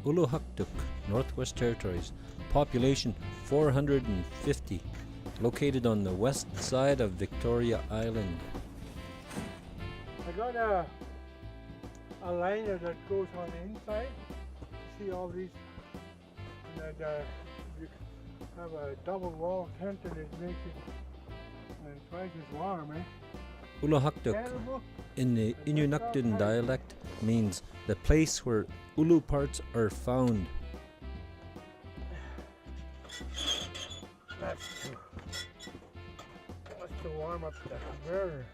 Uluhaktuk, Northwest Territories, population 450, located on the west side of Victoria Island. I got a liner that goes on the inside. See all these, and that you have a double wall tent and it makes it twice as warm, eh? Uluhaktuk in the Inuit dialect means the place where Ulu parts are found. That's to warm up the burner.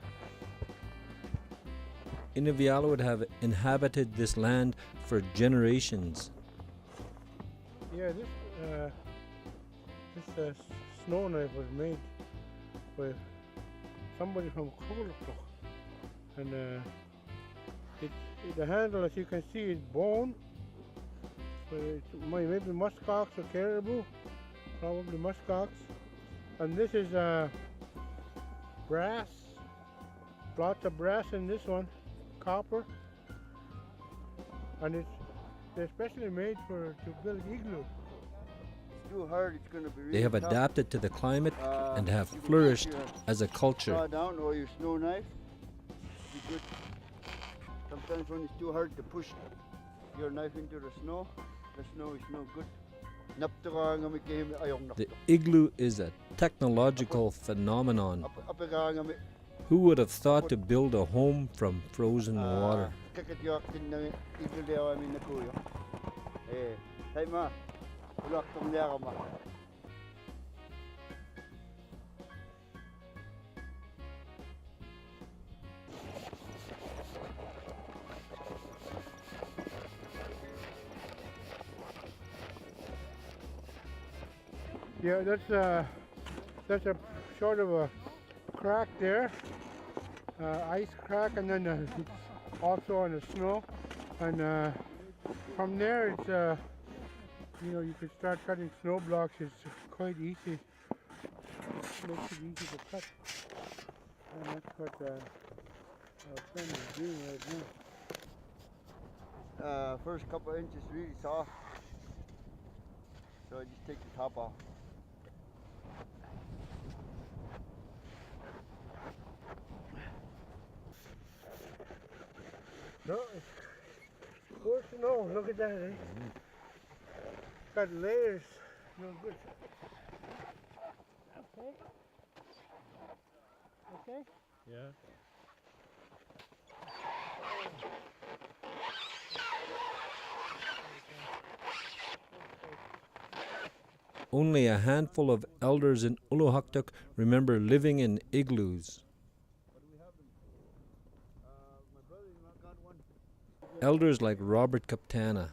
Inuit have inhabited this land for generations. Yeah, this snow knife was made by somebody from Igloo, and the handle, as you can see, is bone. So it's maybe muskox or caribou, probably muskox. And this is brass, lots of brass in this one, copper, and it's especially made to build igloo. Too hard, it's going to be really They have tough. adapted to the climate and have flourished as a culture. Draw down or your snow knife. Be good. Sometimes when it's too hard to push your knife into the snow is no good. The igloo is a technological phenomenon. Who would have thought to build a home from frozen water? Yeah, that's a sort of a crack there, ice crack, and then also on the snow, and from there it's you can start cutting snow blocks. It's quite easy. It makes it easy to cut, and that's what our friend is doing right now. First couple of inches really soft, so I just take the top off. No, it's poor snow. Look at that, eh? Got layers. No good. Okay. Okay? Yeah. Only a handful of elders in Uluhaktuk remember living in igloos. Elders like Robert Kaptana.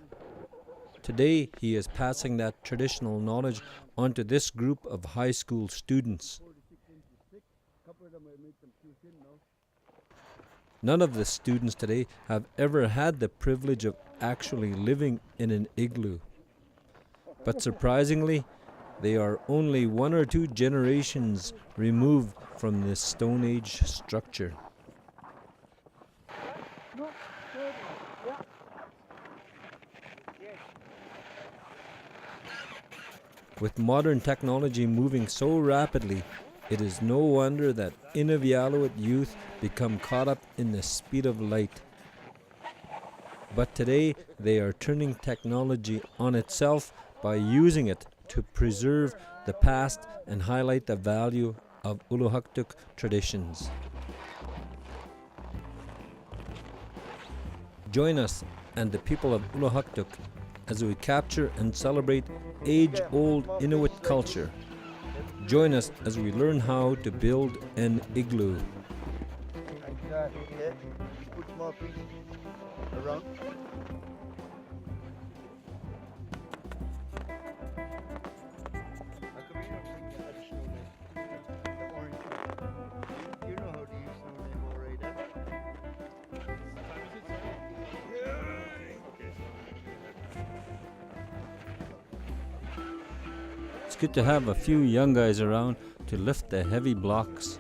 Today, he is passing that traditional knowledge onto this group of high school students. None of the students today have ever had the privilege of actually living in an igloo. But surprisingly, they are only 1 or 2 generations removed from this Stone Age structure. With modern technology moving so rapidly, it is no wonder that Inuit youth become caught up in the speed of light. But today, they are turning technology on itself by using it to preserve the past and highlight the value of Uluhaktuk traditions. Join us and the people of Uluhaktuk as we capture and celebrate age-old Inuit culture. Join us as we learn how to build an igloo. Like that, yeah. Put small pieces around. How come you don't bring the other snow knife? The orange one. You know how to use snow knife already, huh? It's good to have a few young guys around to lift the heavy blocks.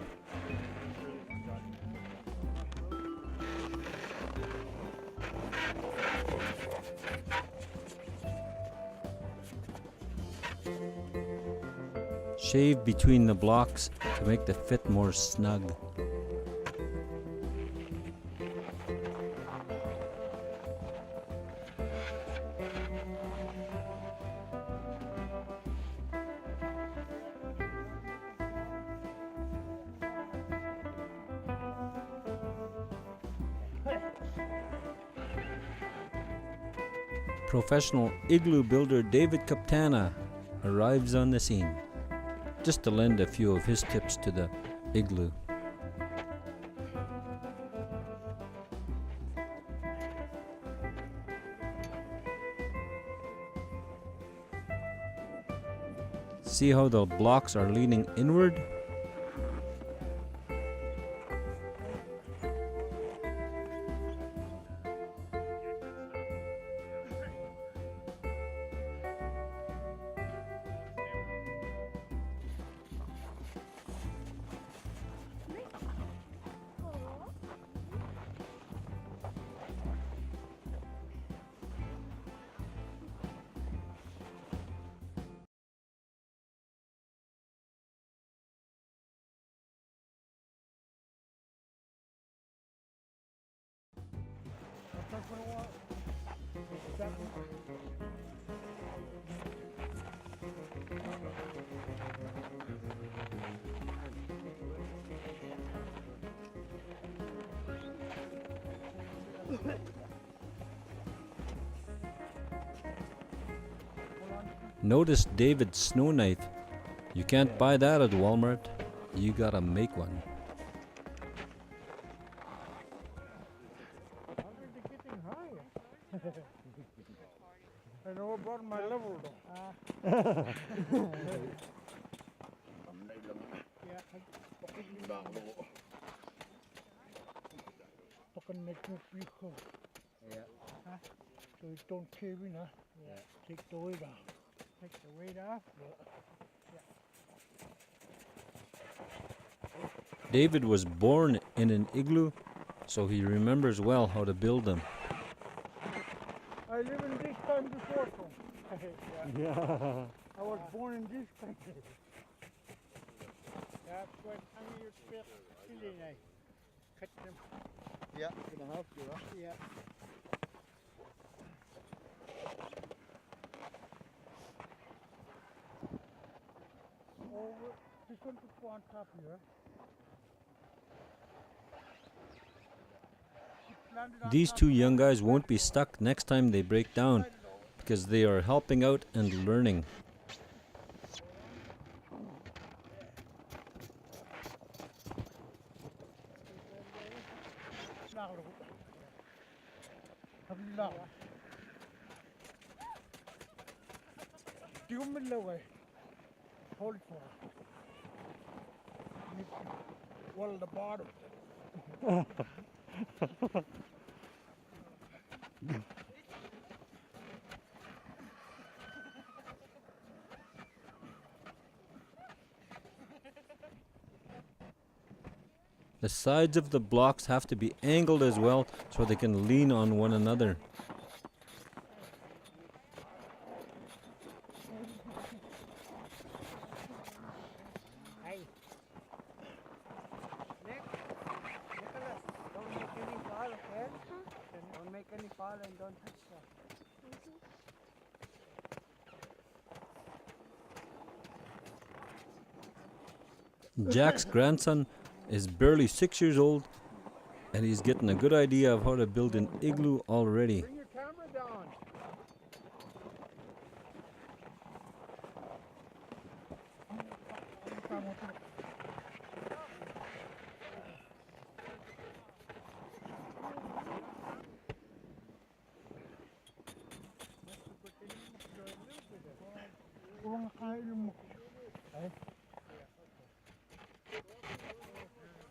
shave between the blocks to make the fit more snug. Professional igloo builder David Kaptana arrives on the scene, just to lend a few of his tips to the igloo. See how the blocks are leaning inward? Notice David's snow knife. You can't buy that at Walmart. You gotta make one. Already getting higher. I know about my level though. Fucking make me feel cool. Yeah. Huh? So it don't cave in, huh? Yeah. Take the weight off. Take the weight off? David was born in an igloo, so he remembers well how to build them. I live in this time before, so. Yeah. I was born in this country. That's what I'm here today. Cut them. Yeah, gonna have to, huh? Yeah. Over. This one to go on top here. These two young guys won't be stuck next time they break down, because they are helping out and learning. Hold it for well, the bottom. The sides of the blocks have to be angled as well so they can lean on one another. Jack's grandson is barely 6 years old, and he's getting a good idea of how to build an igloo already. Bring your camera down.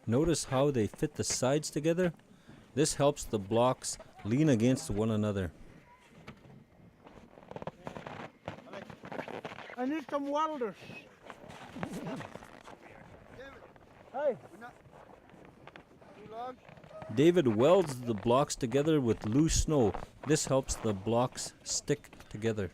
Notice how they fit the sides together? This helps the blocks lean against one another. I need some welders. Hey. David welds the blocks together with loose snow. This helps the blocks stick together.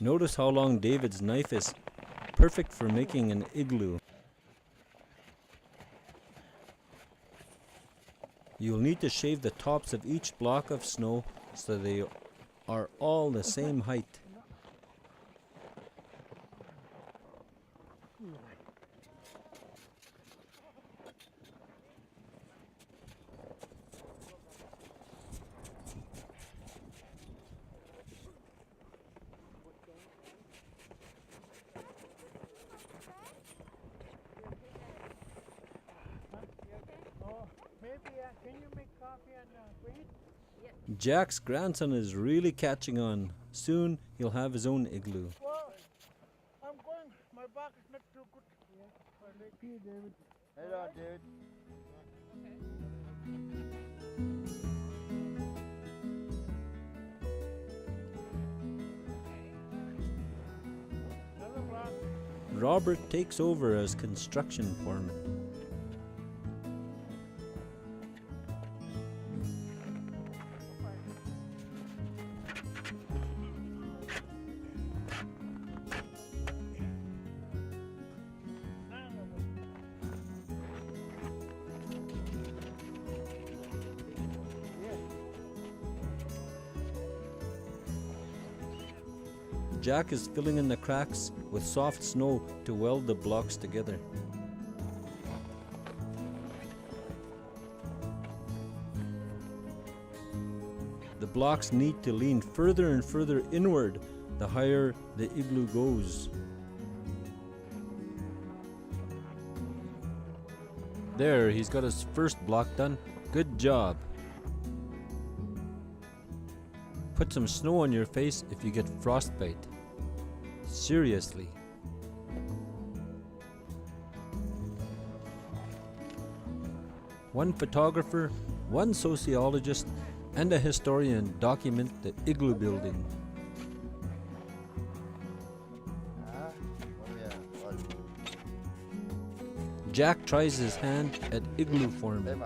Notice how long David's knife is, perfect for making an igloo. You'll need to shave the tops of each block of snow so they are all the same height. Maybe, can you make coffee and wait? Jack's grandson is really catching on. Soon he'll have his own igloo. Well, I'm going. My back is not too good. Yeah. Here, David. Hello, dude. Another block. Robert takes over as construction foreman. Jack is filling in the cracks with soft snow to weld the blocks together. The blocks need to lean further and further inward the higher the igloo goes. There, he's got his first block done. Good job. Put some snow on your face if you get frostbite. Seriously. One photographer, one sociologist, and a historian document the igloo building. Jack tries his hand at igloo forming.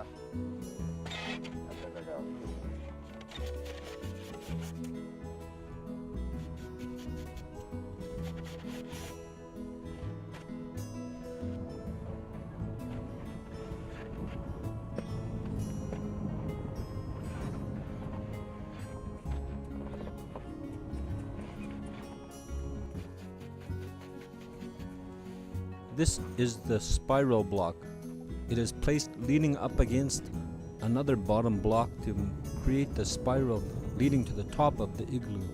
This is the spiral block. It is placed leaning up against another bottom block to create the spiral leading to the top of the igloo.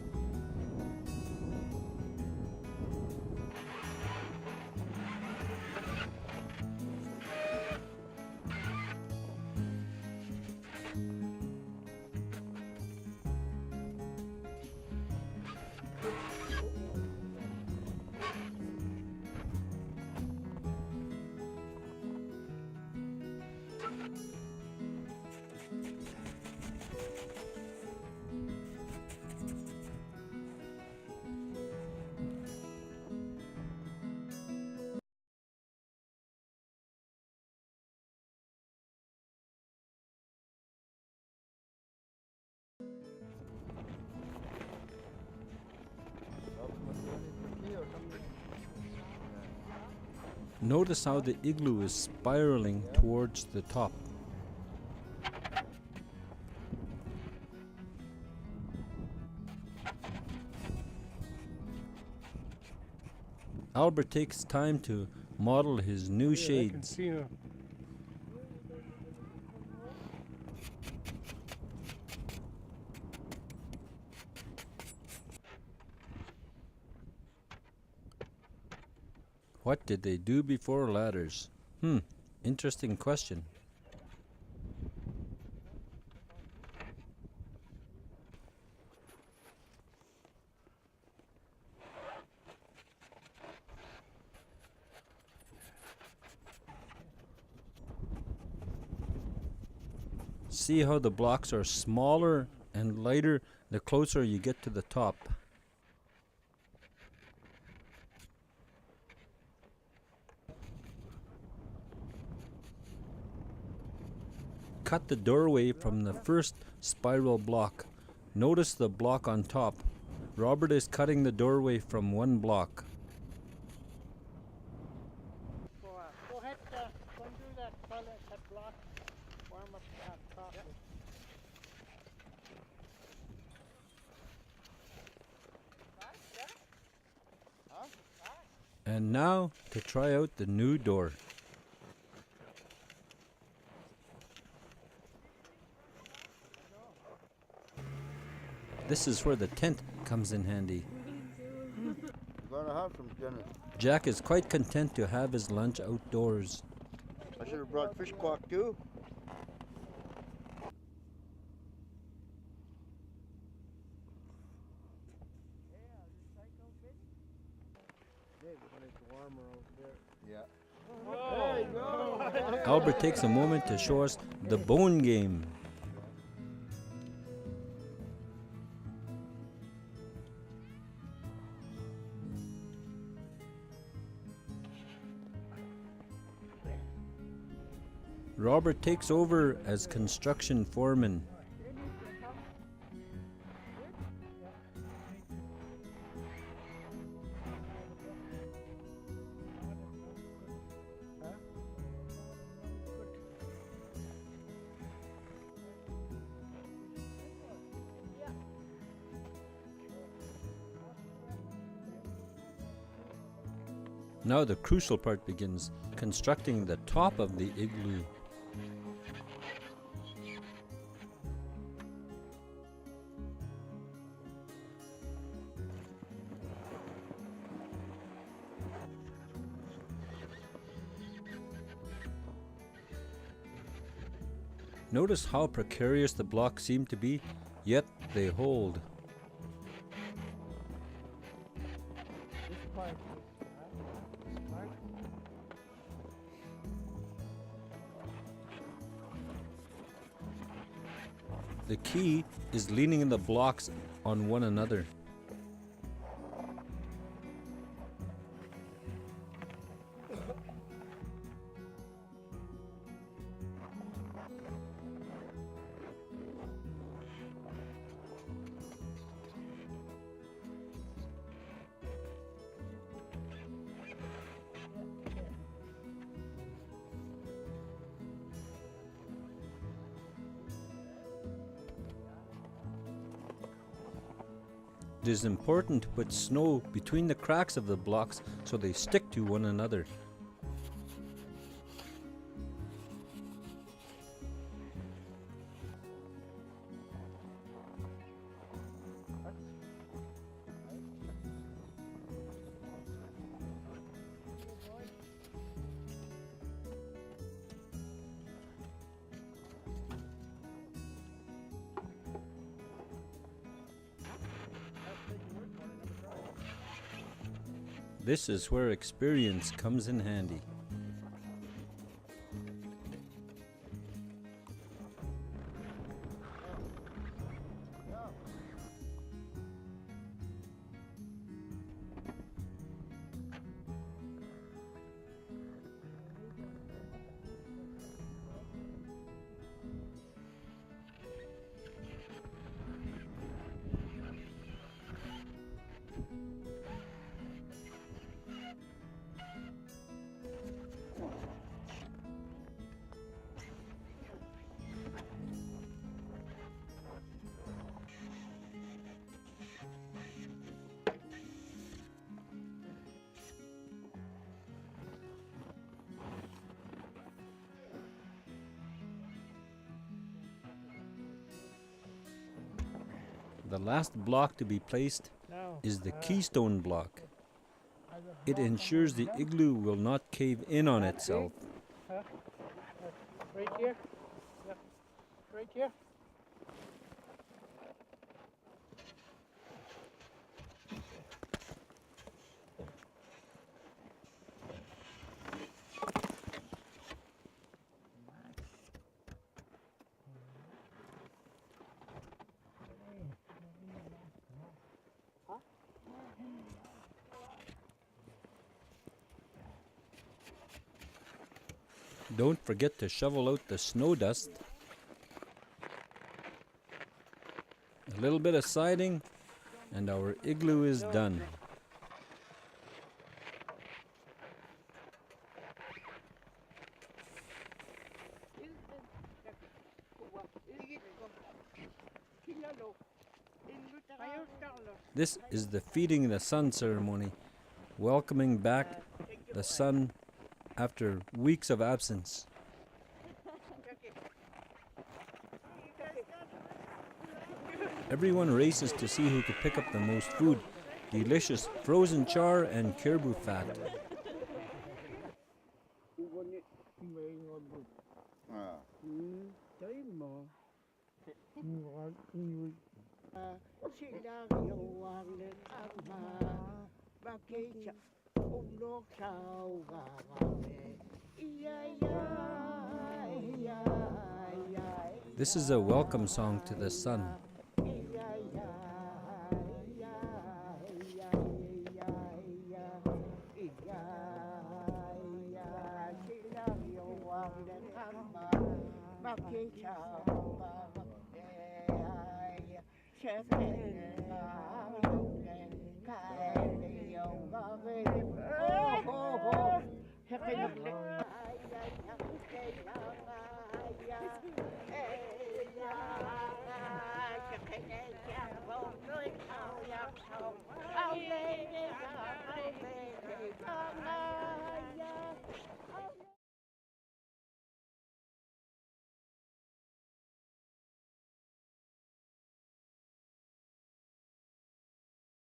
Notice how the igloo is spiraling towards the top. Albert takes time to model his new shades. What did they do before ladders? Interesting question. See how the blocks are smaller and lighter the closer you get to the top. Cut the doorway from the first spiral block. Notice the block on top. Robert is cutting the doorway from one block. Go ahead, go and do that toilet, that block. Warm up that coffee. And now to try out the new door. This is where the tent comes in handy. You're gonna have some dinner. Jack is quite content to have his lunch outdoors. I should have brought fish quack too. Yeah. Albert takes a moment to show us the bone game. Robert takes over as construction foreman. Now the crucial part begins, constructing the top of the igloo. Notice how precarious the blocks seem to be, yet they hold. The key is leaning the blocks on one another. It is important to put snow between the cracks of the blocks so they stick to one another. This is where experience comes in handy. The last block to be placed is the keystone block. It ensures the igloo will not cave in on itself. Right here? Yeah. Right here? Don't forget to shovel out the snow dust. A little bit of siding And our igloo is done. This is the feeding the sun ceremony, welcoming back the sun after weeks of absence. Everyone races to see who could pick up the most food, delicious frozen char and caribou fat. This is a welcome song to the sun.